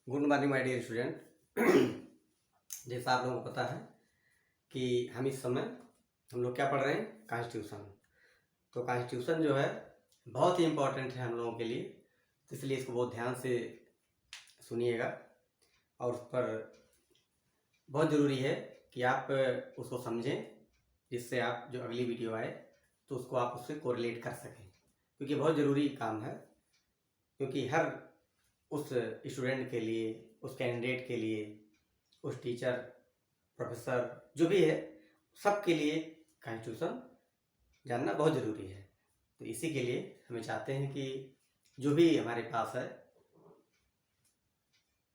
Good morning my dear student. जैसा आप लोगों को पता है कि हम इस समय हम लोग क्या पढ़ रहे हैं, कॉन्स्टिट्यूशन। तो कॉन्स्टिट्यूशन जो है बहुत ही इम्पोर्टेंट है हम लोगों के लिए, तो इसलिए इसको बहुत ध्यान से सुनिएगा और उस पर बहुत ज़रूरी है कि आप उसको समझें, जिससे आप जो अगली वीडियो आए तो उसको आप उससे कोरिलेट कर सकें, क्योंकि बहुत ज़रूरी काम है। क्योंकि हर उस स्टूडेंट के लिए, उस कैंडिडेट के लिए, उस टीचर, प्रोफेसर जो भी है, सबके लिए कॉन्स्टिट्यूशन जानना बहुत ज़रूरी है। तो इसी के लिए हमें चाहते हैं कि जो भी हमारे पास है,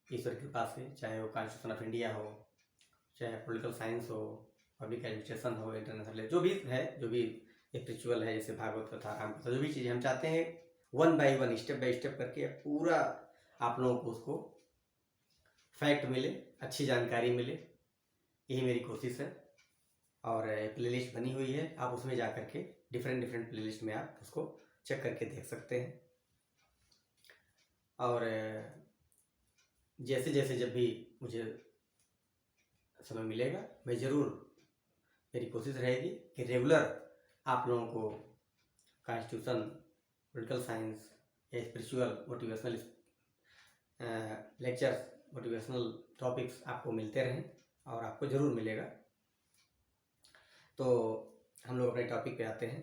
ईश्वर के पास है, चाहे वो कॉन्स्टिट्यूशन ऑफ इंडिया हो, चाहे पॉलिटिकल साइंस हो, पब्लिक एडमिनिस्ट्रेशन हो, इंटरनेशनल जो भी है, जो भी स्पिरिचुअल है, जैसे भागवत कथा, राम कथा, जो भी चीज़ें हम चाहते हैं one by one, step by step करके पूरा आप लोगों को उसको फैक्ट मिले, अच्छी जानकारी मिले, यही मेरी कोशिश है। और प्लेलिस्ट बनी हुई है, आप उसमें जा कर के डिफरेंट प्लेलिस्ट में आप उसको चेक करके देख सकते हैं। और जैसे जैसे जब भी मुझे समय मिलेगा, मैं ज़रूर, मेरी कोशिश रहेगी कि रेगुलर आप लोगों को कॉन्स्टिट्यूशन, पॉलिटिकल साइंस या spiritual motivational lectures, motivational topics आपको मिलते रहें, और आपको ज़रूर मिलेगा। तो हम लोग अपने टॉपिक पे आते हैं,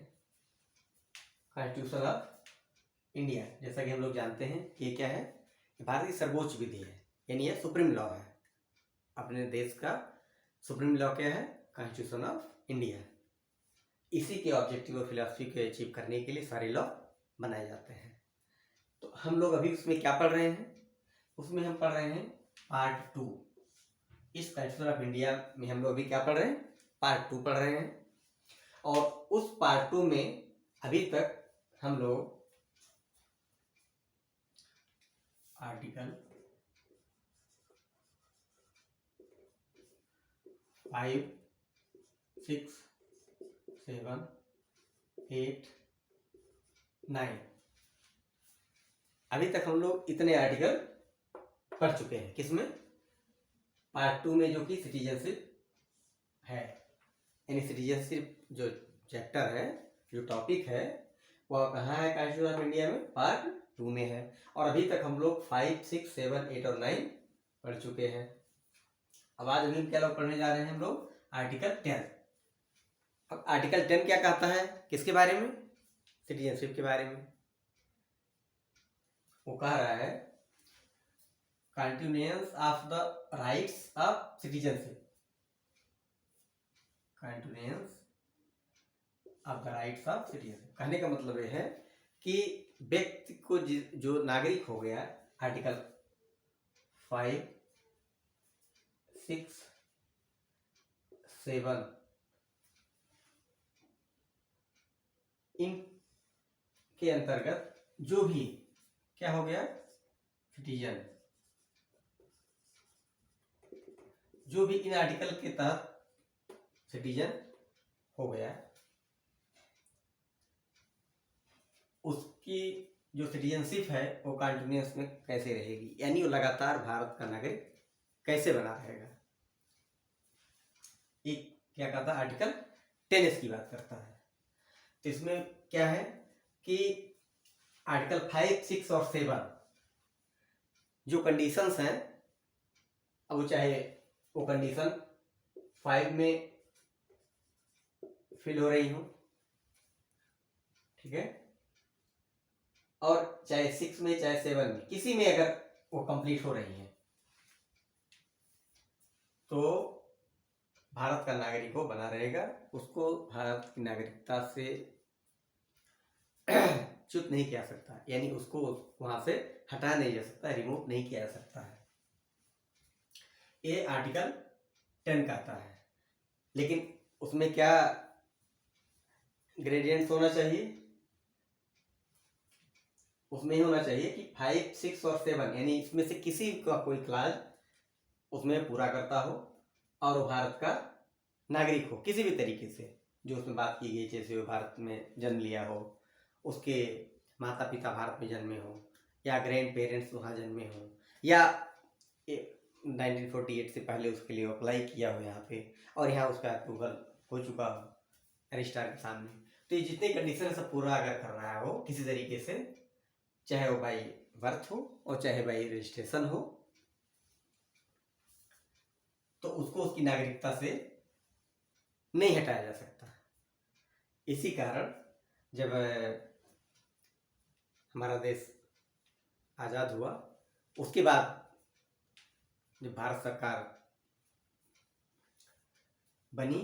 कॉन्स्टिट्यूशन ऑफ इंडिया। जैसा कि हम लोग जानते हैं कि ये क्या है, भारत की सर्वोच्च विधि है, यानी ये सुप्रीम लॉ है। अपने देश का सुप्रीम लॉ क्या है, कॉन्स्टिट्यूशन ऑफ इंडिया। इसी के ऑब्जेक्टिव और फिलॉसफी को अचीव करने के लिए सारे लॉ बनाए जाते हैं। तो हम लोग अभी उसमें क्या पढ़ रहे हैं, उसमें हम पढ़ रहे हैं पार्ट 2। इस कॉन्स्टिट्यूशन ऑफ इंडिया में हम लोग अभी क्या पढ़ रहे हैं, पार्ट 2 पढ़ रहे हैं। और उस पार्ट 2 में अभी तक हम लोग आर्टिकल 5, 6, 7, 8, 9, अभी तक हम लोग इतने आर्टिकल पढ़ चुके हैं। किसमें, पार्ट 2 में, जो कि सिटीजनशिप है। यानी सिटीजनशिप जो चैप्टर है, जो टॉपिक है, वह कहाँ है कॉन्स्टिट्यूशन ऑफ इंडिया में, पार्ट 2 में है। और अभी तक हम लोग 5, 6, 7, 8 और 9 पढ़ चुके हैं। अब आज अभी क्या लोग पढ़ने जा रहे हैं हम लोग, आर्टिकल 10। अब आर्टिकल 10 क्या कहता है, किसके बारे में, सिटीजनशिप के बारे में। वो कह रहा है continuance of the rights of citizenship, continuance of the rights of citizenship. कहने का मतलब यह है कि व्यक्ति को जो नागरिक हो गया, आर्टिकल 5, 6, 7 इन के अंतर्गत जो भी क्या हो गया, सिटीजन, जो भी इन आर्टिकल के तहत सिटीजन हो गया, उसकी जो सिटीजनशिप है वो कंटिन्यूअस में कैसे रहेगी, यानी वो लगातार भारत का नागरिक कैसे बना रहेगा। ये क्या कहता है, आर्टिकल 10 इसकी बात करता है। तो इसमें क्या है कि आर्टिकल 5, 6 और 7 जो कंडीशंस हैं, अब चाहे वो कंडीशन 5 में फिल हो रही हो, ठीक है, और चाहे 6 में, चाहे 7 में, किसी में अगर वो कंप्लीट हो रही है, तो भारत का नागरिक वो बना रहेगा, उसको भारत की नागरिकता से च्युत नहीं किया सकता, यानी उसको वहां से हटाया नहीं जा सकता, रिमूव नहीं किया जा सकता है। ये आर्टिकल 10 कहता है। लेकिन उसमें क्या ग्रेडियंट्स होना चाहिए, उसमें ही होना चाहिए कि 5, 6 और 7, यानी इसमें से किसी का कोई क्लास उसमें पूरा करता हो और वो भारत का नागरिक हो किसी भी तरीके से, जो उसमें बात की गई, जैसे वो भारत में जन्म लिया हो, उसके माता पिता भारत में जन्मे हो, या ग्रैंड पेरेंट्स वहाँ जन्मे हो, या 1948 से पहले उसके लिए अप्लाई किया हो यहाँ पे, और यहाँ उसका अप्रूवल हो चुका हो रजिस्ट्रार के सामने, तो ये जितने कंडीशन सब पूरा अगर कर रहा है वो किसी तरीके से, चाहे वो बाई बर्थ हो और चाहे बाई रजिस्ट्रेशन हो, तो उसको उसकी नागरिकता से नहीं हटाया जा सकता। इसी कारण जब हमारा देश आज़ाद हुआ उसके बाद जब भारत सरकार बनी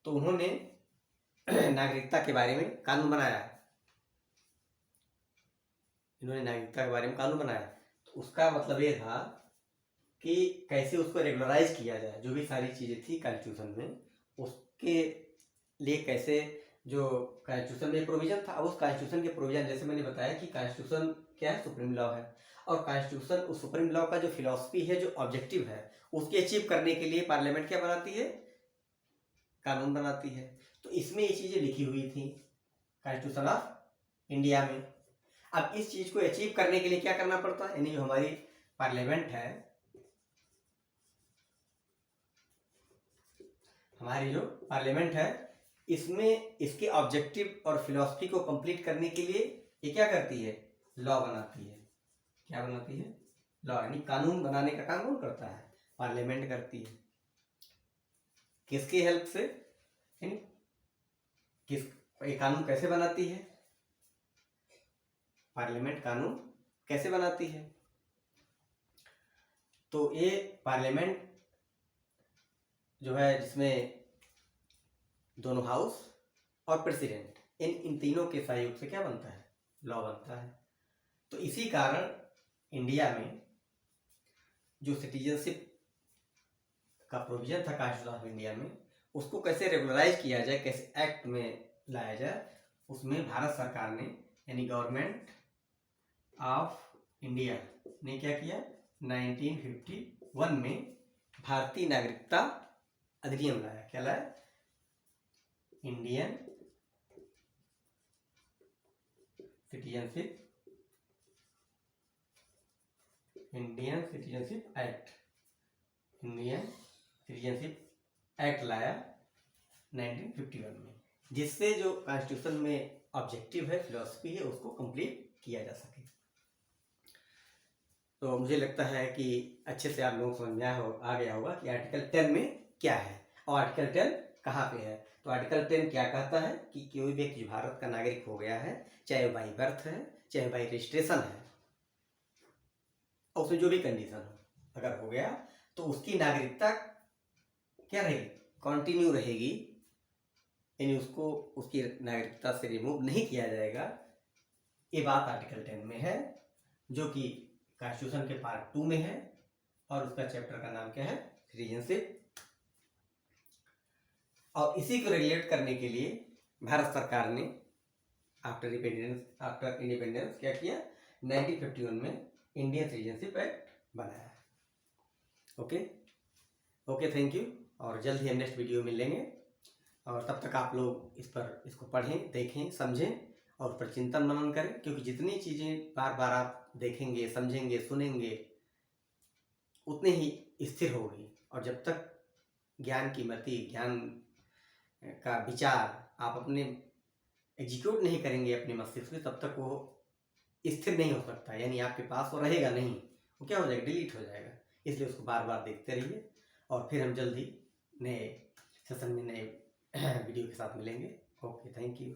तो उन्होंने नागरिकता के बारे में कानून बनाया। इन्होंने नागरिकता के बारे में कानून बनाया, तो उसका मतलब ये था कि कैसे उसको रेगुलराइज किया जाए, जो भी सारी चीज़ें थी कॉन्स्टिट्यूशन में, उसके लिए कैसे जो कॉन्स्टिट्यूशन में प्रोविजन था। अब उस कॉन्स्टिट्यूशन के प्रोविजन, जैसे मैंने बताया कि कॉन्स्टिट्यूशन क्या है, सुप्रीम लॉ है, और कॉन्स्टिट्यूशन उस सुप्रीम लॉ का जो फिलॉसफी है, जो ऑब्जेक्टिव है, उसके अचीव करने के लिए पार्लियामेंट क्या बनाती है, कानून बनाती है। तो इसमें ये चीज़ें लिखी हुई थी कॉन्स्टिट्यूशन ऑफ इंडिया में। अब इस चीज़ को अचीव करने के लिए क्या करना पड़ता है, यानी जो हमारी पार्लियामेंट है, हमारी जो पार्लियामेंट है, इसमें इसके ऑब्जेक्टिव और फिलॉसफी को कंप्लीट करने के लिए ये क्या करती है, लॉ बनाती है। क्या बनाती है, लॉ, यानी कानून बनाने का काम कौन करता है, पार्लियामेंट करती है। किसकी हेल्प से, यानी किस, ये कानून कैसे बनाती है, पार्लियामेंट कानून कैसे बनाती है। तो ये पार्लियामेंट जो है, जिसमें दोनों हाउस और प्रेसिडेंट, इन तीनों के सहयोग से क्या बनता है, लॉ बनता है। तो इसी कारण इंडिया में जो सिटीजनशिप का प्रोविजन था कॉन्स्टिट्यूशन ऑफ इंडिया में, उसको कैसे रेगुलराइज किया जाए, कैसे एक्ट में लाया जाए, उसमें भारत सरकार ने, यानी गवर्नमेंट ऑफ इंडिया ने क्या किया, 1951 में भारतीय नागरिकता अधिनियम लाया। क्या लाया, Indian citizenship act, Indian citizenship act लाया 1951 में, जिससे जो कॉन्स्टिट्यूशन में ऑब्जेक्टिव है, फिलॉसफी है, उसको कंप्लीट किया जा सके। तो मुझे लगता है कि अच्छे से आप लोगों को समझ में आ गया होगा कि आर्टिकल 10 में क्या है और आर्टिकल 10 कहाँ पे है। तो आर्टिकल 10 क्या कहता है कि कोई व्यक्ति भारत का नागरिक हो गया है, चाहे बाई बर्थ है, चाहे बाई रजिस्ट्रेशन है, और उसमें जो भी कंडीशन हो, अगर हो गया तो उसकी नागरिकता क्या रहेगी, कंटिन्यू रहेगी, यानी उसको उसकी नागरिकता से रिमूव नहीं किया जाएगा। ये बात आर्टिकल 10 में है, जो कि कॉन्स्टिट्यूशन के पार्ट 2 में है, और उसका चैप्टर का नाम क्या है, सिटीजनशिप। और इसी को रेगुलेट करने के लिए भारत सरकार ने आफ्टर इंडिपेंडेंस क्या किया, 1951 में इंडियन सिटीजनशिप एक्ट बनाया। ओके, थैंक यू, और जल्द ही हम नेक्स्ट वीडियो में मिलेंगे। और तब तक आप लोग इसको पढ़ें, देखें, समझें और पर चिंतन मनन करें, क्योंकि जितनी चीज़ें बार बार आप देखेंगे, समझेंगे, सुनेंगे, उतने ही स्थिर होगी। और जब तक ज्ञान की मति, ज्ञान का विचार आप अपने एग्जीक्यूट नहीं करेंगे अपने मस्तिष्क में, तब तक वो स्थिर नहीं हो सकता, यानी आपके पास वो रहेगा नहीं, वो क्या हो जाएगा, डिलीट हो जाएगा। इसलिए उसको बार बार देखते रहिए, और फिर हम जल्दी नए सेशन में नए वीडियो के साथ मिलेंगे। Okay, thank you.